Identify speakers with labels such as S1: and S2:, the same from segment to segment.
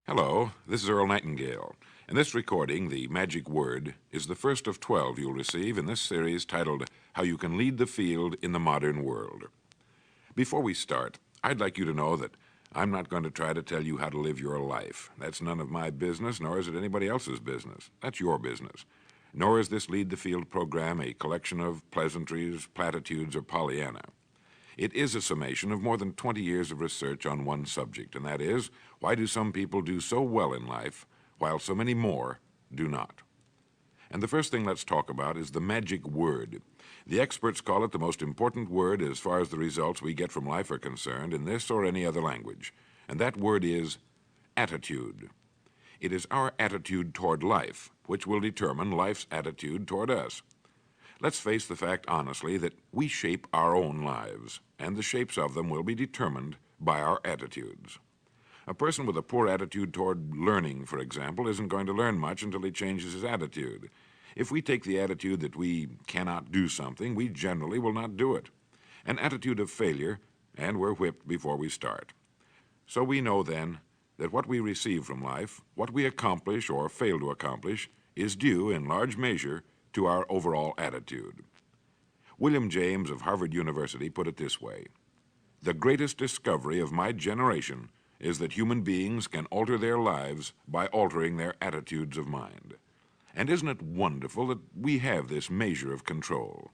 S1: Hello, this is Earl Nightingale, and this recording, The Magic Word, is the first of 12 you'll receive in this series titled How You Can Lead the Field in the Modern World. Before we start, I'd like you to know that I'm not going to try to tell you how to live your life. That's none of my business, nor is it anybody else's business. That's your business. Nor is this Lead the Field program a collection of pleasantries, platitudes, or Pollyanna. It is a summation of more than 20 years of research on one subject, and that is, why do some people do so well in life, while so many more do not? And the first thing let's talk about is the magic word. The experts call it the most important word as far as the results we get from life are concerned in this or any other language, and that word is attitude. It is our attitude toward life which will determine life's attitude toward us. Let's face the fact honestly that we shape our own lives, and the shapes of them will be determined by our attitudes. A person with a poor attitude toward learning, for example, isn't going to learn much until he changes his attitude. If we take the attitude that we cannot do something, we generally will not do it. An attitude of failure, and we're whipped before we start. So we know then that what we receive from life, what we accomplish or fail to accomplish, is due in large measure to our overall attitude. William James of Harvard University put it this way: "The greatest discovery of my generation is that human beings can alter their lives by altering their attitudes of mind." And isn't it wonderful that we have this measure of control?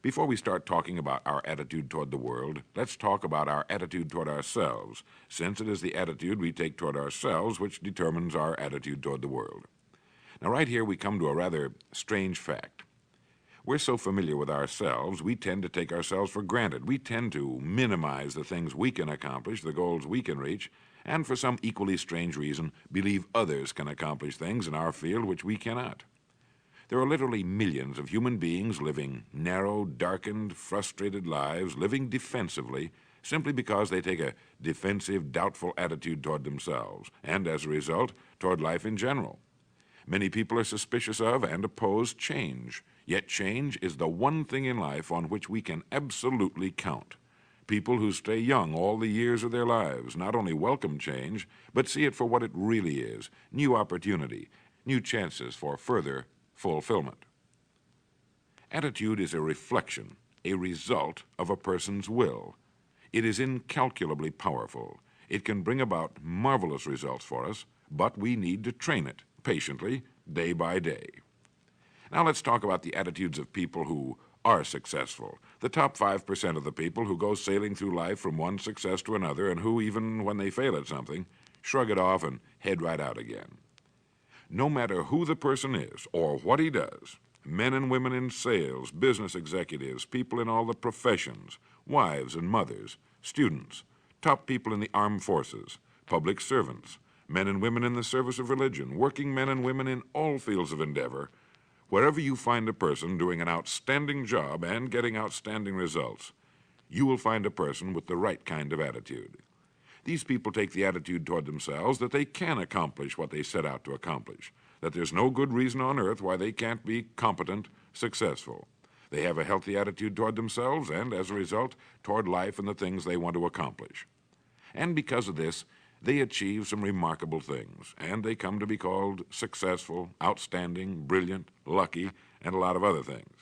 S1: Before we start talking about our attitude toward the world, let's talk about our attitude toward ourselves, since it is the attitude we take toward ourselves which determines our attitude toward the world. Now, right here we come to a rather strange fact. We're so familiar with ourselves, we tend to take ourselves for granted. We tend to minimize the things we can accomplish, the goals we can reach, and for some equally strange reason, believe others can accomplish things in our field which we cannot. There are literally millions of human beings living narrow, darkened, frustrated lives, living defensively, simply because they take a defensive, doubtful attitude toward themselves, and as a result, toward life in general. Many people are suspicious of and oppose change, yet change is the one thing in life on which we can absolutely count. People who stay young all the years of their lives not only welcome change, but see it for what it really is: new opportunity, new chances for further fulfillment. Attitude is a reflection, a result of a person's will. It is incalculably powerful. It can bring about marvelous results for us, but we need to train it patiently, day by day. Now let's talk about the attitudes of people who are successful, the top 5% of the people who go sailing through life from one success to another and who, even when they fail at something, shrug it off and head right out again. No matter who the person is or what he does, men and women in sales, business executives, people in all the professions, wives and mothers, students, top people in the armed forces, public servants, men and women in the service of religion, working men and women in all fields of endeavor, wherever you find a person doing an outstanding job and getting outstanding results, you will find a person with the right kind of attitude. These people take the attitude toward themselves that they can accomplish what they set out to accomplish, that there's no good reason on earth why they can't be competent, successful. They have a healthy attitude toward themselves and, as a result, toward life and the things they want to accomplish. And because of this, they achieve some remarkable things, and they come to be called successful, outstanding, brilliant, lucky, and a lot of other things.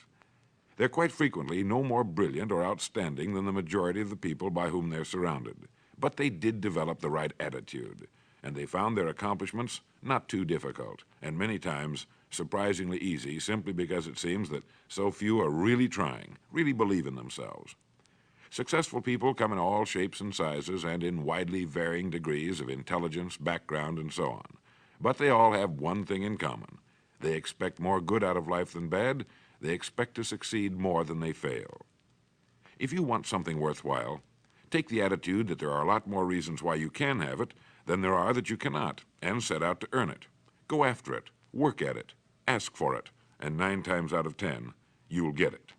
S1: They're quite frequently no more brilliant or outstanding than the majority of the people by whom they're surrounded. But they did develop the right attitude, and they found their accomplishments not too difficult, and many times surprisingly easy, simply because it seems that so few are really trying, really believe in themselves. Successful people come in all shapes and sizes and in widely varying degrees of intelligence, background, and so on. But they all have one thing in common. They expect more good out of life than bad. They expect to succeed more than they fail. If you want something worthwhile, take the attitude that there are a lot more reasons why you can have it than there are that you cannot, and set out to earn it. Go after it, work at it, ask for it, and 9 times out of 10, you'll get it.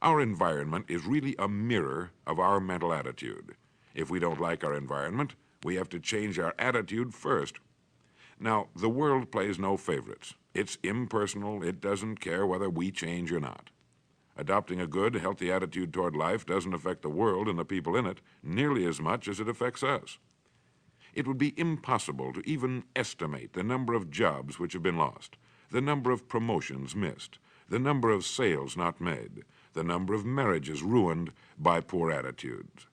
S1: Our environment is really a mirror of our mental attitude. If we don't like our environment, we have to change our attitude first. Now, the world plays no favorites. It's impersonal. It doesn't care whether we change or not. Adopting a good, healthy attitude toward life doesn't affect the world and the people in it nearly as much as it affects us. It would be impossible to even estimate the number of jobs which have been lost, the number of promotions missed, the number of sales not made, the number of marriages ruined by poor attitudes.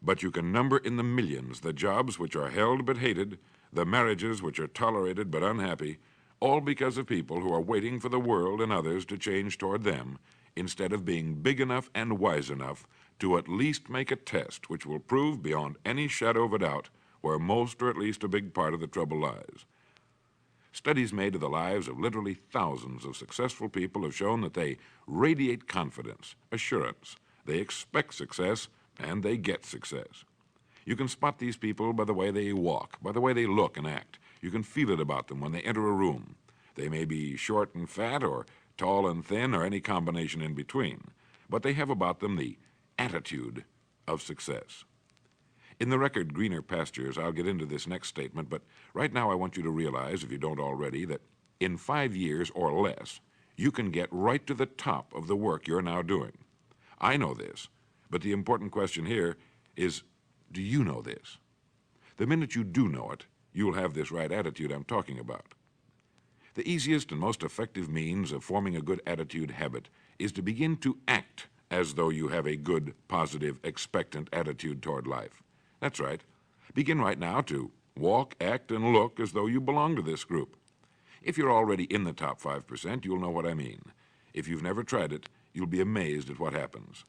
S1: But you can number in the millions the jobs which are held but hated, the marriages which are tolerated but unhappy, all because of people who are waiting for the world and others to change toward them, instead of being big enough and wise enough to at least make a test which will prove beyond any shadow of a doubt where most or at least a big part of the trouble lies. Studies made of the lives of literally thousands of successful people have shown that they radiate confidence, assurance, they expect success, and they get success. You can spot these people by the way they walk, by the way they look and act. You can feel it about them when they enter a room. They may be short and fat, or tall and thin, or any combination in between, but they have about them the attitude of success. In the record Greener Pastures, I'll get into this next statement, but right now I want you to realize, if you don't already, that in 5 years or less, you can get right to the top of the work you're now doing. I know this, but the important question here is, do you know this? The minute you do know it, you'll have this right attitude I'm talking about. The easiest and most effective means of forming a good attitude habit is to begin to act as though you have a good, positive, expectant attitude toward life. That's right. Begin right now to walk, act, and look as though you belong to this group. If you're already in the top 5%, you'll know what I mean. If you've never tried it, you'll be amazed at what happens.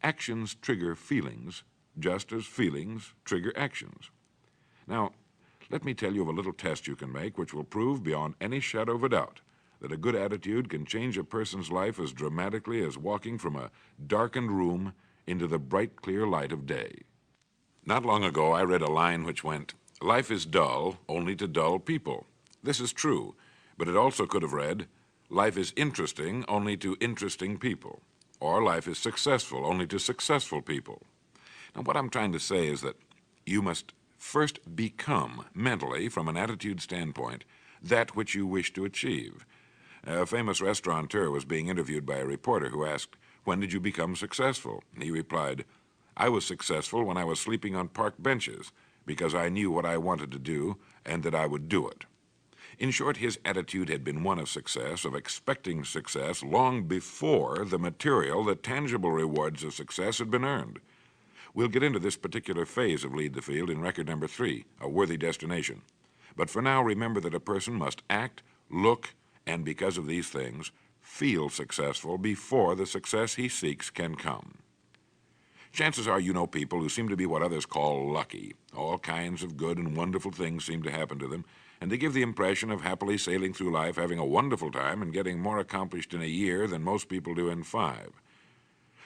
S1: Actions trigger feelings, just as feelings trigger actions. Now, let me tell you of a little test you can make which will prove beyond any shadow of a doubt that a good attitude can change a person's life as dramatically as walking from a darkened room into the bright, clear light of day. Not long ago, I read a line which went, "Life is dull only to dull people." This is true, but it also could have read, "Life is interesting only to interesting people," or "Life is successful only to successful people." Now, what I'm trying to say is that you must first become, mentally, from an attitude standpoint, that which you wish to achieve. A famous restaurateur was being interviewed by a reporter who asked, "When did you become successful?" He replied, "I was successful when I was sleeping on park benches, because I knew what I wanted to do and that I would do it." In short, his attitude had been one of success, of expecting success, long before the material, the tangible rewards of success had been earned. We'll get into this particular phase of Lead the Field in record number 3, A Worthy Destination. But for now, remember that a person must act, look, and because of these things, feel successful before the success he seeks can come. Chances are you know people who seem to be what others call lucky. All kinds of good and wonderful things seem to happen to them, and they give the impression of happily sailing through life, having a wonderful time, and getting more accomplished in a year than most people do in 5.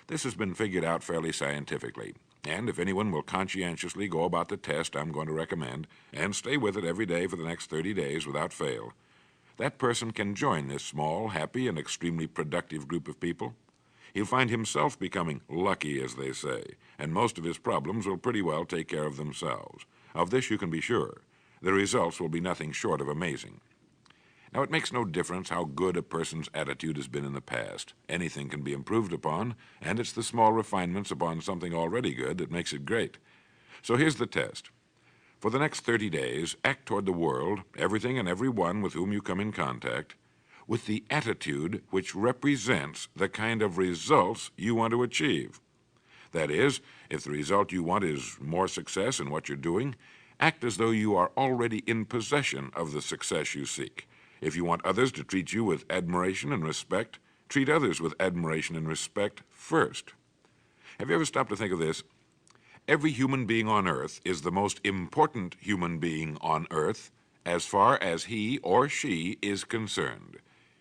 S1: This has been figured out fairly scientifically, and if anyone will conscientiously go about the test I'm going to recommend, and stay with it every day for the next 30 days without fail, that person can join this small, happy, and extremely productive group of people. He'll find himself becoming lucky, as they say, and most of his problems will pretty well take care of themselves. Of this you can be sure. The results will be nothing short of amazing. Now, it makes no difference how good a person's attitude has been in the past. Anything can be improved upon, and it's the small refinements upon something already good that makes it great. So here's the test. For the next 30 days, act toward the world, everything and everyone with whom you come in contact, with the attitude which represents the kind of results you want to achieve. That is, if the result you want is more success in what you're doing, act as though you are already in possession of the success you seek. If you want others to treat you with admiration and respect, treat others with admiration and respect first. Have you ever stopped to think of this? Every human being on earth is the most important human being on earth as far as he or she is concerned.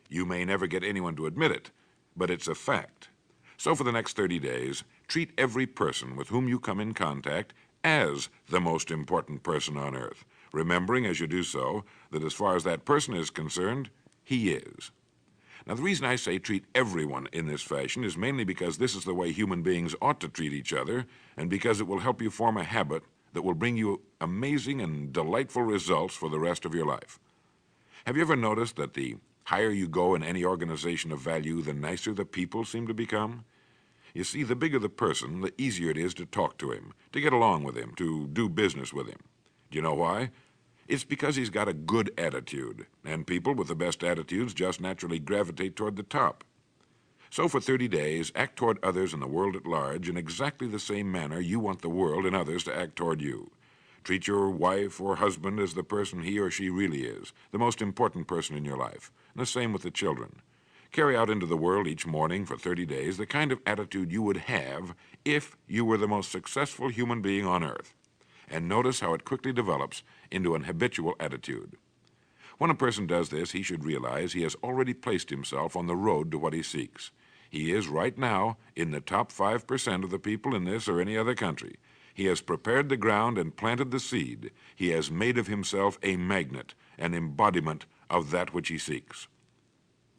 S1: You may never get anyone to admit it, but it's a fact. So for the next 30 days, treat every person with whom you come in contact as the most important person on earth, remembering as you do so that as far as that person is concerned, he is. Now, the reason I say treat everyone in this fashion is mainly because this is the way human beings ought to treat each other, and because it will help you form a habit that will bring you amazing and delightful results for the rest of your life. Have you ever noticed that the higher you go in any organization of value, the nicer the people seem to become? You see, the bigger the person, the easier it is to talk to him, to get along with him, to do business with him. Do you know why? It's because he's got a good attitude, and people with the best attitudes just naturally gravitate toward the top. So for 30 days, act toward others and the world at large in exactly the same manner you want the world and others to act toward you. Treat your wife or husband as the person he or she really is, the most important person in your life, and the same with the children. Carry out into the world each morning for 30 days the kind of attitude you would have if you were the most successful human being on earth. And notice how it quickly develops into an habitual attitude. When a person does this, he should realize he has already placed himself on the road to what he seeks. He is right now in the top 5% of the people in this or any other country. He has prepared the ground and planted the seed. He has made of himself a magnet, an embodiment of that which he seeks.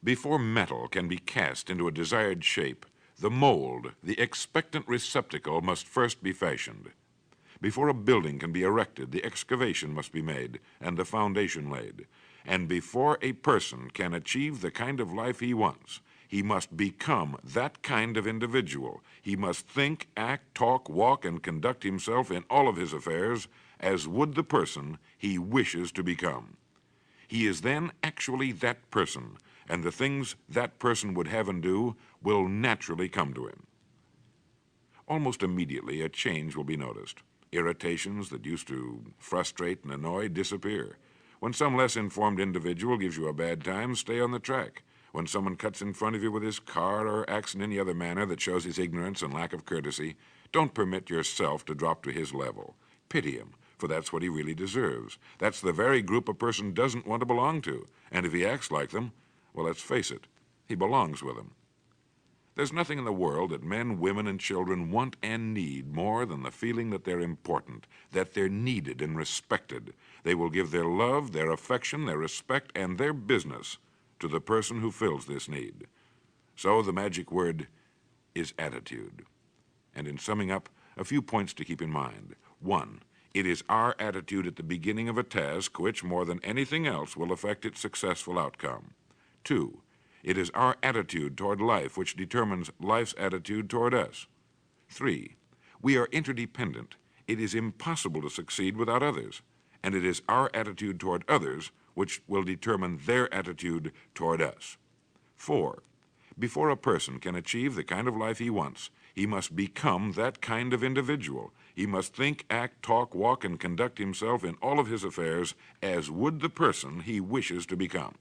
S1: Before metal can be cast into a desired shape, the mold, the expectant receptacle, must first be fashioned. Before a building can be erected, the excavation must be made and the foundation laid. And before a person can achieve the kind of life he wants, he must become that kind of individual. He must think, act, talk, walk, and conduct himself in all of his affairs as would the person he wishes to become. He is then actually that person, and the things that person would have and do will naturally come to him. Almost immediately, a change will be noticed. Irritations that used to frustrate and annoy disappear. When some less informed individual gives you a bad time, stay on the track. When someone cuts in front of you with his car or acts in any other manner that shows his ignorance and lack of courtesy, don't permit yourself to drop to his level. Pity him, for that's what he really deserves. That's the very group a person doesn't want to belong to. And if he acts like them, well, let's face it, he belongs with them. There's nothing in the world that men, women, and children want and need more than the feeling that they're important, that they're needed and respected. They will give their love, their affection, their respect, and their business to the person who fills this need. So the magic word is attitude. And in summing up, a few points to keep in mind. 1, it is our attitude at the beginning of a task which, more than anything else, will affect its successful outcome. 2, it is our attitude toward life which determines life's attitude toward us. 3, we are interdependent. It is impossible to succeed without others, and it is our attitude toward others which will determine their attitude toward us. 4, before a person can achieve the kind of life he wants, he must become that kind of individual. He must think, act, talk, walk, and conduct himself in all of his affairs as would the person he wishes to become.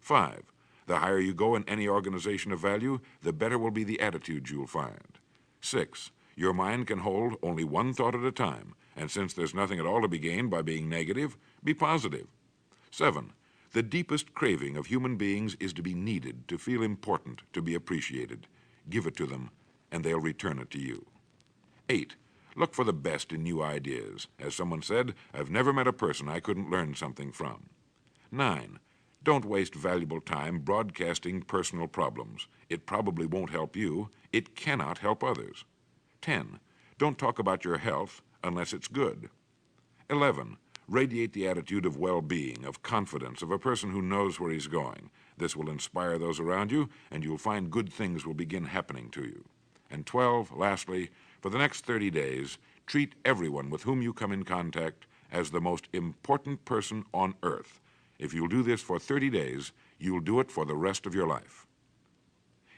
S1: 5, the higher you go in any organization of value, the better will be the attitude you'll find. 6, your mind can hold only one thought at a time, and since there's nothing at all to be gained by being negative, be positive. 7, the deepest craving of human beings is to be needed, to feel important, to be appreciated. Give it to them, and they'll return it to you. 8, look for the best in new ideas. As someone said, I've never met a person I couldn't learn something from. 9, don't waste valuable time broadcasting personal problems. It probably won't help you. It cannot help others. 10, don't talk about your health unless it's good. 11, radiate the attitude of well-being, of confidence, of a person who knows where he's going. This will inspire those around you, and you'll find good things will begin happening to you. And 12, lastly, for the next 30 days, treat everyone with whom you come in contact as the most important person on earth. If you'll do this for 30 days, you'll do it for the rest of your life.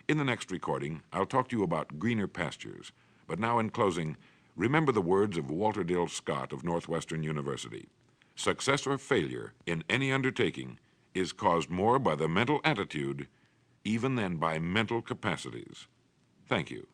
S1: In the next recording, I'll talk to you about greener pastures. But now, in closing, remember the words of Walter Dill Scott of Northwestern University. Success or failure in any undertaking is caused more by the mental attitude even than by mental capacities. Thank you.